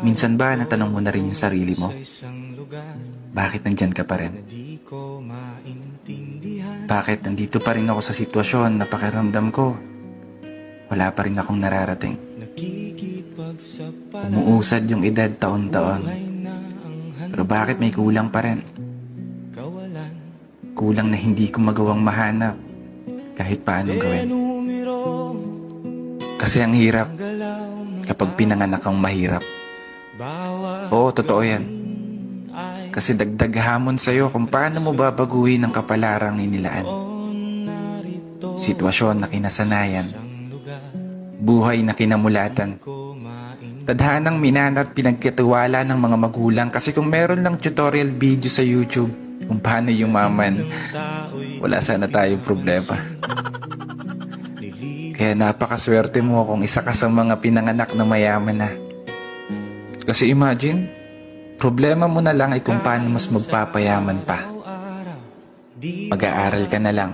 Minsan ba natanong mo na rin yung sarili mo? Bakit nandyan ka pa rin? Bakit nandito pa rin ako sa sitwasyon na pakiramdam ko wala pa rin akong nararating? Umuusad yung edad taon-taon. Pero bakit may kulang pa rin? Kulang na hindi ko magawang mahanap kahit paanong gawin. Kasi ang hirap kapag pinanganak kang mahirap. Oo, totoo yan. Kasi dagdag hamon sa'yo kung paano mo babaguhin ang kapalarang inilaan. Sitwasyon na kinasanayan. Buhay na kinamulatan. Tadhanang minana at pinagkatiwala ng mga magulang. Kasi kung meron lang tutorial video sa YouTube kung paano yumaman, wala sana tayong problema. Kaya napakaswerte mo kung isa ka sa mga pinanganak na mayaman na. Kasi imagine, problema mo na lang ay kung paano mas magpapayaman pa. Mag-aaral ka na lang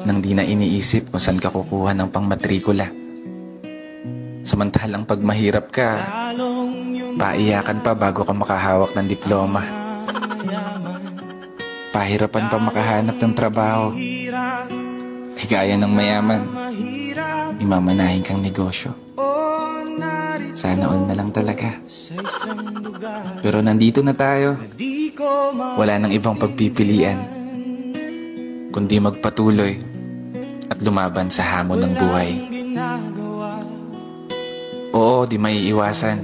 nang di na iniisip kung saan ka kukuha ng pangmatrikula. Samantalang pag mahirap ka, paiyakan pa bago ka makahawak ng diploma. Pahirapan pa makahanap ng trabaho. Higaya ng mayaman, imamanahin kang negosyo. Sana all na lang talaga. Pero nandito na tayo. Wala nang ibang pagpipilian kundi magpatuloy at lumaban sa hamon ng buhay. Oo, di may iwasan.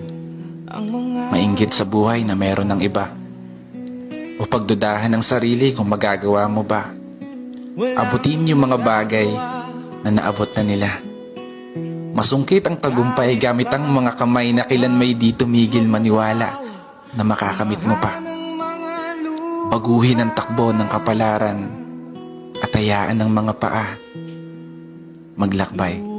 Mainggit sa buhay na meron ng iba. O pagdudahan ng sarili kung magagawa mo ba. Abutin yung mga bagay na naabot na nila. Masungkit ang tagumpay gamit ang mga kamay na kailan may di tumigil maniwala na makakamit mo pa. Baguhin ang takbo ng kapalaran at hayaan ng mga paa maglakbay.